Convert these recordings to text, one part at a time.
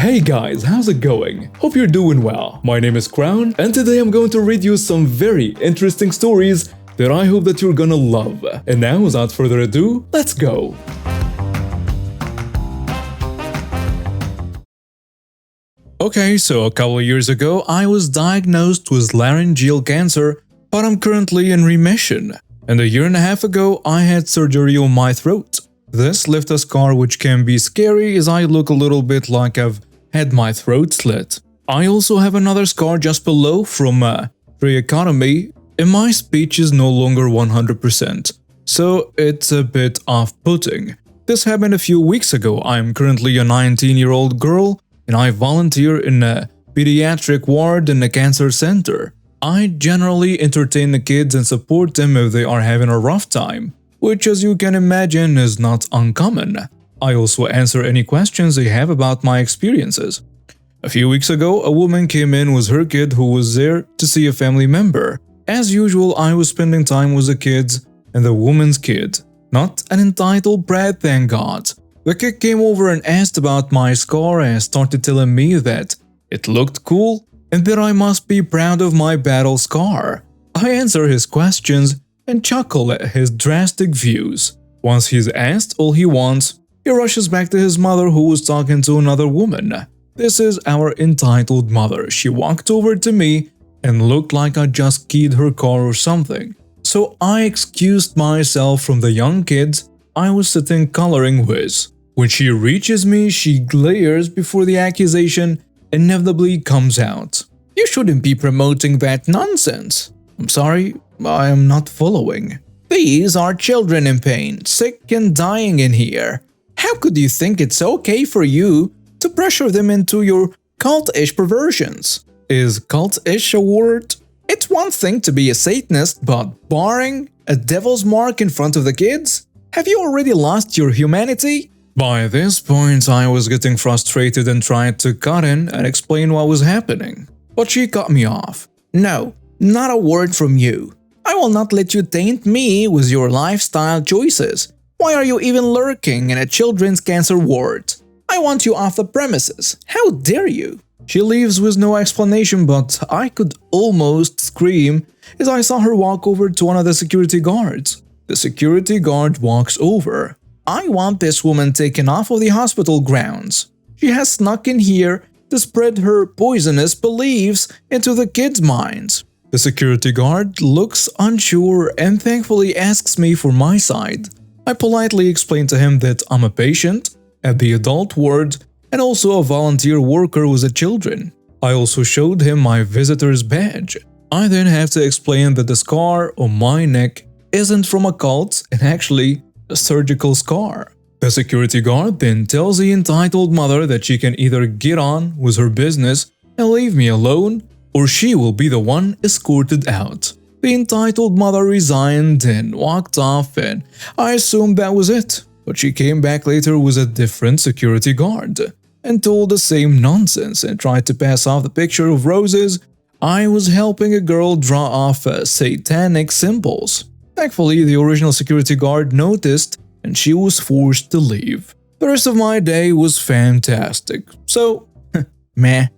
Hey guys, how's it going? Hope you're doing well. My name is Crown, and today I'm going to read you some very interesting stories that I hope that you're gonna love. And now, without further ado, let's go! Okay, so a couple of years ago, I was diagnosed with laryngeal cancer, but I'm currently in remission. And a year and a half ago, I had surgery on my throat. This left a scar which can be scary as I look a little bit like I've had my throat slit. I also have another scar just below from tracheotomy, and my speech is no longer 100%, so it's a bit off-putting. This happened a few weeks ago. I'm currently a 19-year-old girl, and I volunteer in a pediatric ward in a cancer center. I generally entertain the kids and support them if they are having a rough time, which, as you can imagine, is not uncommon. I also answer any questions they have about my experiences. A few weeks ago, a woman came in with her kid who was there to see a family member. As usual, I was spending time with the kids and the woman's kid. Not an entitled brat, thank God. The kid came over and asked about my scar and started telling me that it looked cool and that I must be proud of my battle scar. I answer his questions and chuckle at his drastic views. Once he's asked all he wants, he rushes back to his mother who was talking to another woman. This is our entitled mother. She walked over to me and looked like I just keyed her car or something. So I excused myself from the young kids I was sitting coloring with. When she reaches me, she glares before the accusation inevitably comes out. You shouldn't be promoting that nonsense. I'm sorry, I am not following. These are children in pain, sick and dying in here. How could you think it's okay for you to pressure them into your cult-ish perversions? Is cult-ish a word? It's one thing to be a Satanist, but barring a devil's mark in front of the kids? Have you already lost your humanity? By this point, I was getting frustrated and tried to cut in and explain what was happening. But she cut me off. No, not a word from you. I will not let you taint me with your lifestyle choices. Why are you even lurking in a children's cancer ward? I want you off the premises. How dare you? She leaves with no explanation, but I could almost scream as I saw her walk over to one of the security guards. The security guard walks over. I want this woman taken off of the hospital grounds. She has snuck in here to spread her poisonous beliefs into the kids' minds. The security guard looks unsure and thankfully asks me for my side. I politely explain to him that I'm a patient at the adult ward and also a volunteer worker with the children. I also showed him my visitor's badge. I then have to explain that the scar on my neck isn't from a cult and actually a surgical scar. The security guard then tells the entitled mother that she can either get on with her business and leave me alone, or she will be the one escorted out. The entitled mother resigned and walked off, and I assumed that was it. But she came back later with a different security guard and told the same nonsense and tried to pass off the picture of roses I was helping a girl draw off satanic symbols. Thankfully, the original security guard noticed and she was forced to leave. The rest of my day was fantastic. So, meh.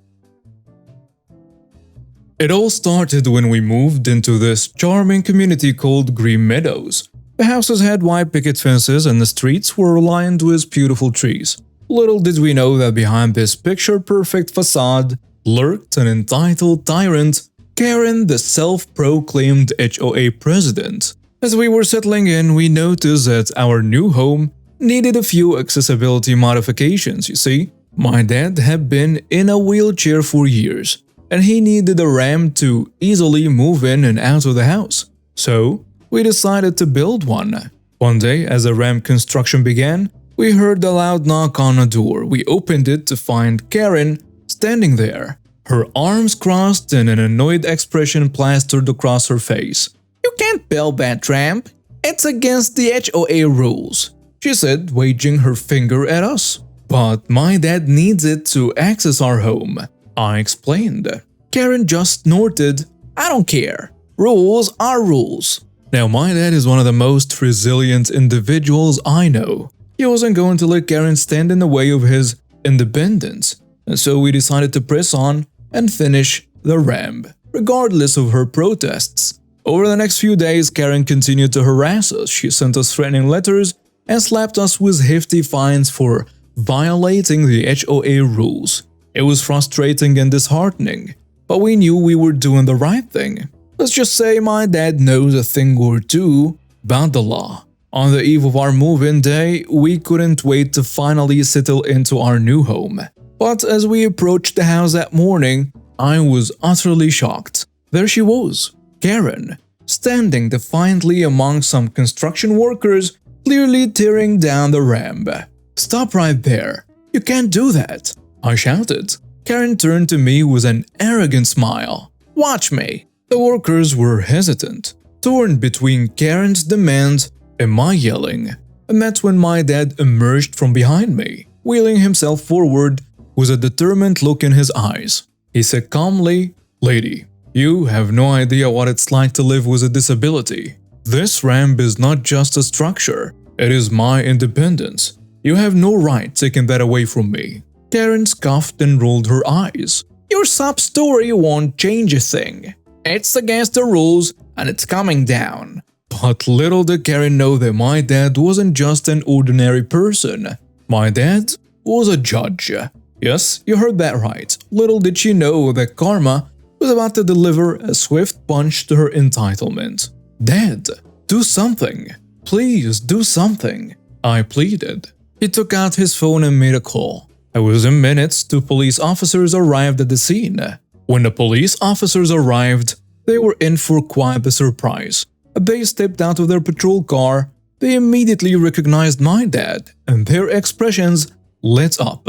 It all started when we moved into this charming community called Green Meadows. The houses had white picket fences and the streets were lined with beautiful trees. Little did we know that behind this picture-perfect facade lurked an entitled tyrant, Karen, the self-proclaimed HOA president. As we were settling in, we noticed that our new home needed a few accessibility modifications, you see. My dad had been in a wheelchair for years, and he needed a ramp to easily move in and out of the house. So, we decided to build one. One day, as the ramp construction began, we heard a loud knock on a door. We opened it to find Karen standing there, her arms crossed and an annoyed expression plastered across her face. You can't build that ramp. It's against the HOA rules, she said, waving her finger at us. But my dad needs it to access our home, I explained. Karen just snorted. I don't care. Rules are rules. Now, my dad is one of the most resilient individuals I know. He wasn't going to let Karen stand in the way of his independence. and so we decided to press on and finish the ramp, regardless of her protests. Over the next few days, Karen continued to harass us. She sent us threatening letters and slapped us with hefty fines for violating the HOA rules. It was frustrating and disheartening, but we knew we were doing the right thing. Let's just say my dad knows a thing or two about the law. On the eve of our move-in day, we couldn't wait to finally settle into our new home. But as we approached the house that morning, I was utterly shocked. There she was, Karen, standing defiantly among some construction workers, clearly tearing down the ramp. "Stop right there. You can't do that," I shouted. Karen turned to me with an arrogant smile. "Watch me." The workers were hesitant, torn between Karen's demand and my yelling. And that's when my dad emerged from behind me, wheeling himself forward with a determined look in his eyes. He said calmly, "Lady, you have no idea what it's like to live with a disability. This ramp is not just a structure, it is my independence. You have no right taking that away from me." Karen scoffed and rolled her eyes. "Your sob story won't change a thing. It's against the rules and it's coming down." But little did Karen know that my dad wasn't just an ordinary person. My dad was a judge. Yes, you heard that right. Little did she know that karma was about to deliver a swift punch to her entitlement. "Dad, do something. Please do something," I pleaded. He took out his phone and made a call. Within minutes, 2 police officers arrived at the scene. When the police officers arrived, they were in for quite the surprise. They stepped out of their patrol car. They immediately recognized my dad, and their expressions lit up.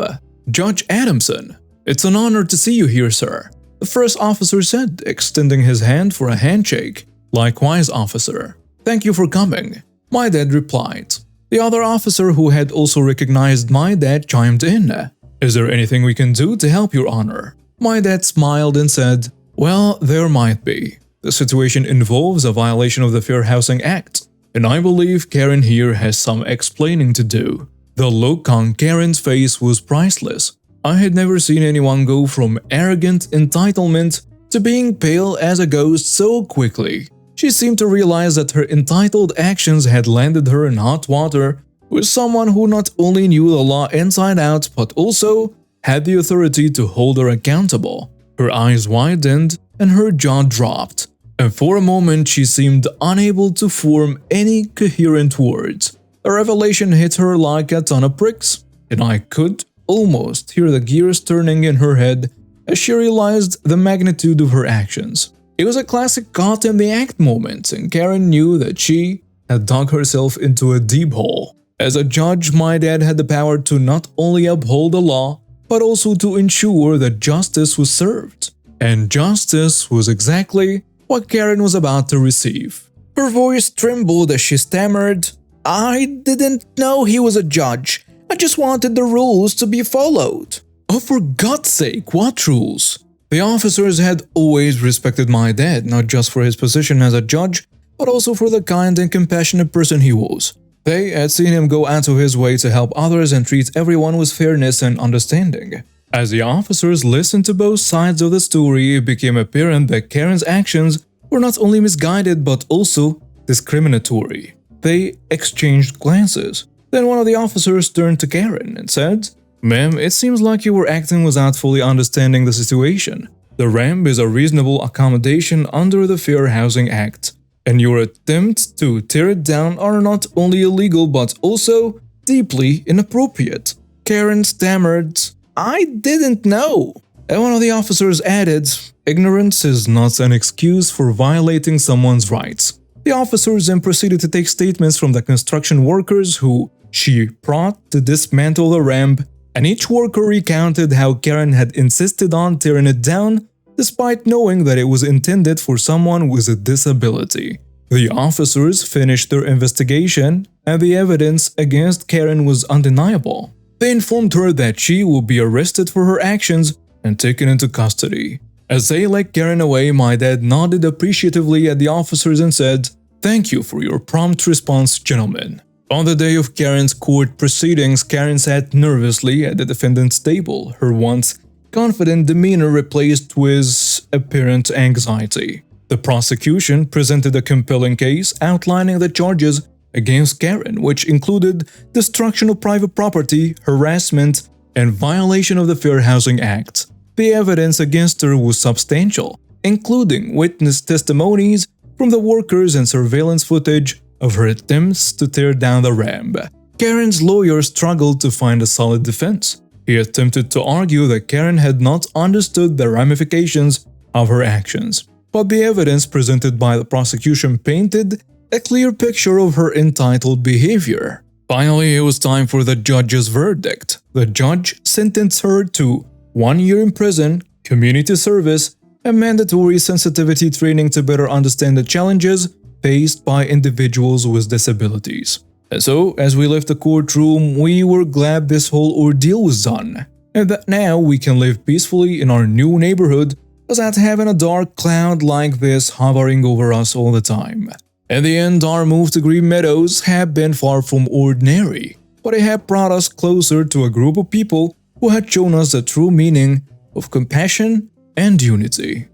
"Judge Adamson, it's an honor to see you here, sir," the first officer said, extending his hand for a handshake. "Likewise, officer. Thank you for coming," my dad replied. The other officer, who had also recognized my dad, chimed in. "Is there anything we can do to help, Your Honor?" My dad smiled and said, "Well, there might be. The situation involves a violation of the Fair Housing Act, and I believe Karen here has some explaining to do." The look on Karen's face was priceless. I had never seen anyone go from arrogant entitlement to being pale as a ghost so quickly. She seemed to realize that her entitled actions had landed her in hot water with someone who not only knew the law inside out but also had the authority to hold her accountable. Her eyes widened and her jaw dropped, and for a moment she seemed unable to form any coherent words. The revelation hit her like a ton of bricks, and I could almost hear the gears turning in her head as she realized the magnitude of her actions. It was a classic caught in the act moment, and Karen knew that she had dug herself into a deep hole. As a judge, my dad had the power to not only uphold the law, but also to ensure that justice was served. And justice was exactly what Karen was about to receive. Her voice trembled as she stammered, "I didn't know he was a judge. I just wanted the rules to be followed." Oh, for God's sake, what rules? The officers had always respected my dad, not just for his position as a judge, but also for the kind and compassionate person he was. They had seen him go out of his way to help others and treat everyone with fairness and understanding. As the officers listened to both sides of the story, it became apparent that Karen's actions were not only misguided but also discriminatory. They exchanged glances. Then one of the officers turned to Karen and said, "Ma'am, it seems like you were acting without fully understanding the situation. The ramp is a reasonable accommodation under the Fair Housing Act, and your attempts to tear it down are not only illegal but also deeply inappropriate." Karen stammered, "I didn't know." And one of the officers added, "Ignorance is not an excuse for violating someone's rights." The officers then proceeded to take statements from the construction workers who she brought to dismantle the ramp, and each worker recounted how Karen had insisted on tearing it down despite knowing that it was intended for someone with a disability. The officers finished their investigation, and the evidence against Karen was undeniable. They informed her that she would be arrested for her actions and taken into custody. As they led Karen away, my dad nodded appreciatively at the officers and said, "Thank you for your prompt response, gentlemen." On the day of Karen's court proceedings, Karen sat nervously at the defendant's table, her once confident demeanor replaced with apparent anxiety. The prosecution presented a compelling case outlining the charges against Karen, which included destruction of private property, harassment, and violation of the Fair Housing Act. The evidence against her was substantial, including witness testimonies from the workers and surveillance footage of her attempts to tear down the ramp. Karen's lawyer struggled to find a solid defense. He attempted to argue that Karen had not understood the ramifications of her actions, but the evidence presented by the prosecution painted a clear picture of her entitled behavior. Finally, it was time for the judge's verdict. The judge sentenced her to 1 year in prison, community service, and mandatory sensitivity training to better understand the challenges faced by individuals with disabilities. And so, as we left the courtroom, we were glad this whole ordeal was done, and that now we can live peacefully in our new neighborhood without having a dark cloud like this hovering over us all the time. In the end, our move to Green Meadows had been far from ordinary, but it had brought us closer to a group of people who had shown us the true meaning of compassion and unity.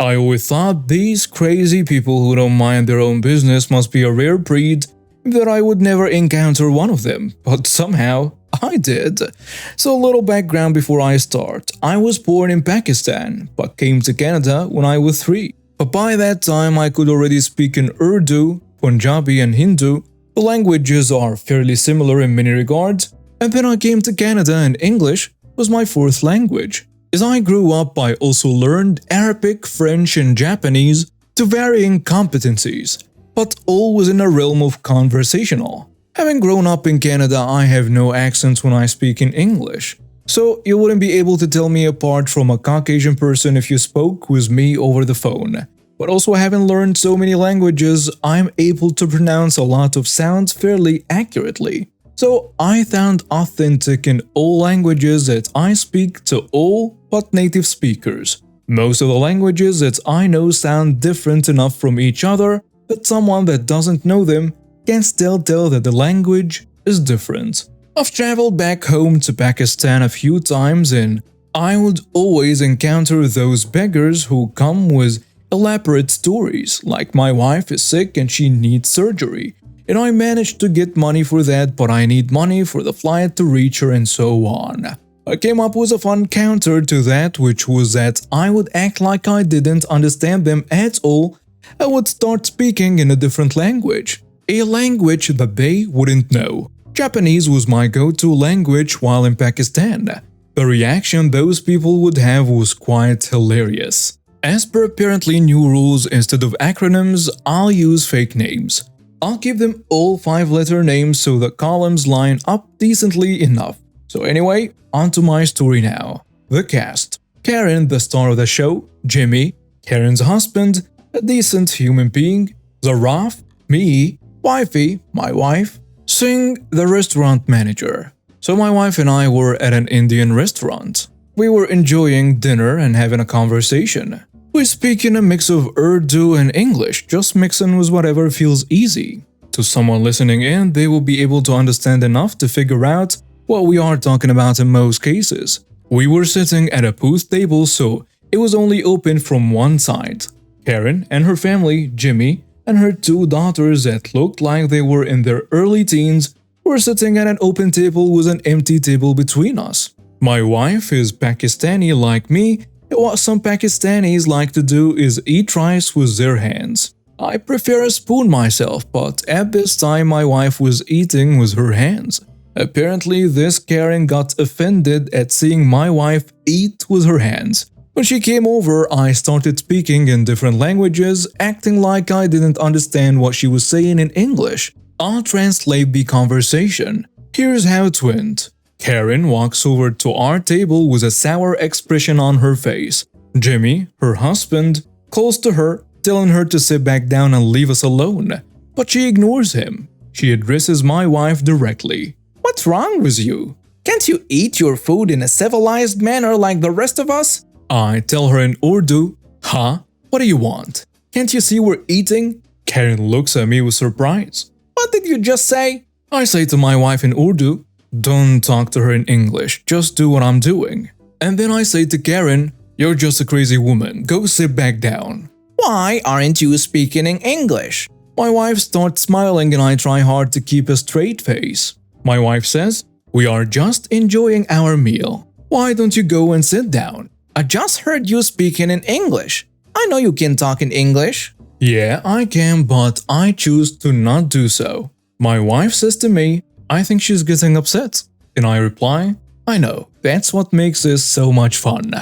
I always thought these crazy people who don't mind their own business must be a rare breed, that I would never encounter one of them, but somehow I did. So a little background before I start. I was born in Pakistan, but came to Canada when I was 3. But by that time I could already speak in Urdu, Punjabi and Hindu. The languages are fairly similar in many regards, and then I came to Canada and English was my 4th language. As I grew up, I also learned Arabic, French, and Japanese to varying competencies, but all within a realm of conversational. Having grown up in Canada, I have no accent when I speak in English, so you wouldn't be able to tell me apart from a Caucasian person if you spoke with me over the phone. But also having learned so many languages, I'm able to pronounce a lot of sounds fairly accurately. So I found authentic in all languages that I speak to all but native speakers. Most of the languages that I know sound different enough from each other that someone that doesn't know them can still tell that the language is different. I've traveled back home to Pakistan a few times and I would always encounter those beggars who come with elaborate stories, like my wife is sick and she needs surgery. And I managed to get money for that, but I need money for the flight to reach her and so on. I came up with a fun counter to that, which was that I would act like I didn't understand them at all. I would start speaking in a different language, a language that they wouldn't know. Japanese was my go-to language while in Pakistan. The reaction those people would have was quite hilarious. As per apparently new rules, instead of acronyms, I'll use fake names. I'll give them all 5-letter names so the columns line up decently enough. So anyway, on to my story now. The cast. Karen, the star of the show. Jimmy, Karen's husband, a decent human being. Zaraf, me. Wifey, my wife. Singh, the restaurant manager. So my wife and I were at an Indian restaurant. We were enjoying dinner and having a conversation. We speak in a mix of Urdu and English, just mixing with whatever feels easy. To someone listening in, they will be able to understand enough to figure out what we are talking about in most cases. We were sitting at a booth table, so it was only open from one side. Karen and her family, Jimmy, and her 2 daughters that looked like they were in their early teens were sitting at an open table with an empty table between us. My wife is Pakistani like me. What some Pakistanis like to do is eat rice with their hands. I prefer a spoon myself, but at this time my wife was eating with her hands. Apparently, this Karen got offended at seeing my wife eat with her hands. When she came over, I started speaking in different languages, acting like I didn't understand what she was saying in English. I'll translate the conversation. Here's how it went. Karen walks over to our table with a sour expression on her face. Jimmy, her husband, calls to her, telling her to sit back down and leave us alone. But she ignores him. She addresses my wife directly. "What's wrong with you? Can't you eat your food in a civilized manner like the rest of us?" I tell her in Urdu, "Huh? What do you want? Can't you see we're eating?" Karen looks at me with surprise. "What did you just say?" I say to my wife in Urdu, Don't talk to her in English, just do what I'm doing. And then I say to Karen, you're just a crazy woman, go sit back down. Why aren't you speaking in English? My wife starts smiling and I try hard to keep a straight face. My wife says, we are just enjoying our meal. Why don't you go and sit down? I just heard you speaking in English. I know you can talk in English. Yeah, I can, but I choose to not do so. My wife says to me, I think she's getting upset. And I reply, I know, that's what makes this so much fun.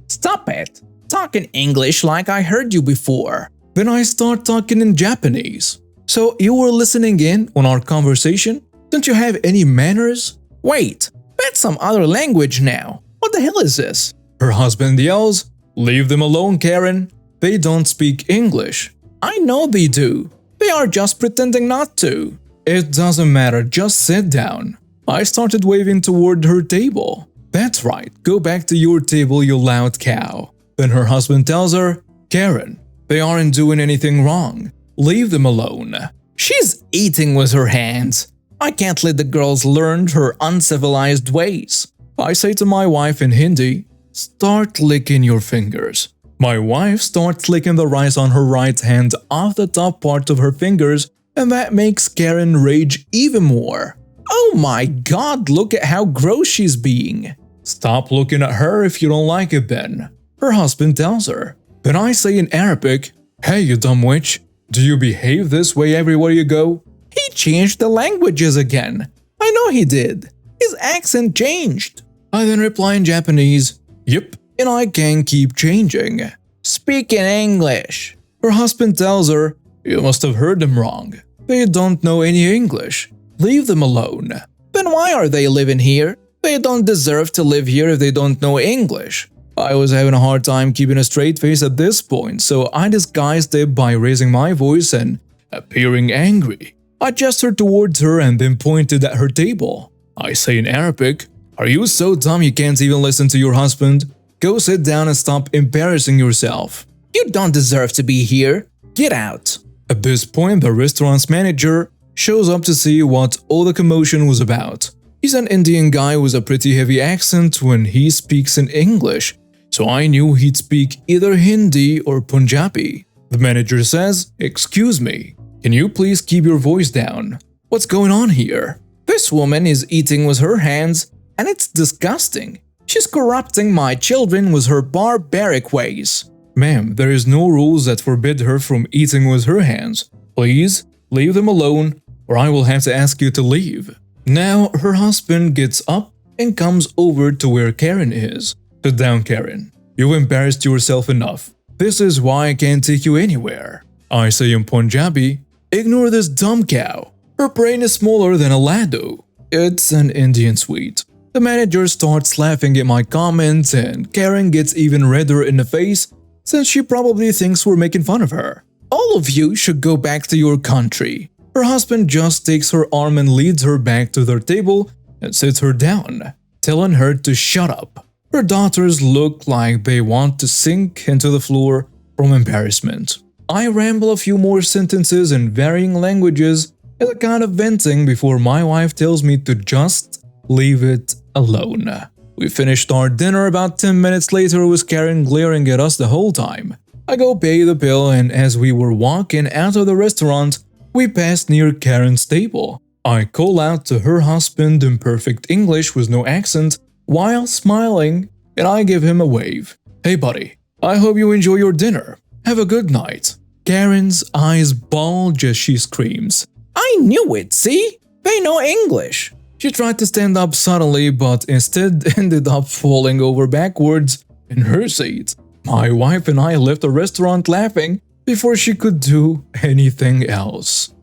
Stop it. Talk in English like I heard you before. Then I start talking in Japanese. So you were listening in on our conversation? Don't you have any manners? Wait, that's some other language now. What the hell is this? Her husband yells, leave them alone, Karen. They don't speak English. I know they do. They are just pretending not to. It doesn't matter, just sit down. I started waving toward her table. That's right, go back to your table, you loud cow. Then her husband tells her, Karen, they aren't doing anything wrong. Leave them alone. She's eating with her hands. I can't let the girls learn her uncivilized ways. I say to my wife in Hindi, start licking your fingers. My wife starts licking the rice on her right hand off the top part of her fingers, and that makes Karen rage even more. Oh my god, look at how gross she's being. Stop looking at her if you don't like it then. Her husband tells her. Then I say in Arabic, hey you dumb witch, do you behave this way everywhere you go? He changed the languages again. I know he did. His accent changed. I then reply in Japanese, yep, and I can keep changing. Speak in English. Her husband tells her, you must have heard them wrong. They don't know any English. Leave them alone. Then why are they living here? They don't deserve to live here if they don't know English. I was having a hard time keeping a straight face at this point, so I disguised it by raising my voice and appearing angry. I gestured towards her and then pointed at her table. I say in Arabic, are you so dumb you can't even listen to your husband? Go sit down and stop embarrassing yourself. You don't deserve to be here. Get out. At this point, the restaurant's manager shows up to see what all the commotion was about. He's an Indian guy with a pretty heavy accent when he speaks in English, so I knew he'd speak either Hindi or Punjabi. The manager says, excuse me, can you please keep your voice down? What's going on here? This woman is eating with her hands, and it's disgusting. She's corrupting my children with her barbaric ways. Ma'am, there is no rules that forbid her from eating with her hands. Please, leave them alone, or I will have to ask you to leave. Now, her husband gets up and comes over to where Karen is. Sit down, Karen. You've embarrassed yourself enough. This is why I can't take you anywhere. I say in Punjabi, ignore this dumb cow. Her brain is smaller than a laddu. It's an Indian sweet. The manager starts laughing at my comments and Karen gets even redder in the face since she probably thinks we're making fun of her. All of you should go back to your country. Her husband just takes her arm and leads her back to their table and sits her down, telling her to shut up. Her daughters look like they want to sink into the floor from embarrassment. I ramble a few more sentences in varying languages as a kind of venting before my wife tells me to just leave it alone. We finished our dinner about 10 minutes later with Karen glaring at us the whole time. I go pay the bill and as we were walking out of the restaurant, we passed near Karen's table. I call out to her husband in perfect English with no accent while smiling and I give him a wave. Hey buddy, I hope you enjoy your dinner. Have a good night. Karen's eyes bulge as she screams. I knew it, see? They know English. She tried to stand up suddenly but instead ended up falling over backwards in her seat. My wife and I left the restaurant laughing before she could do anything else.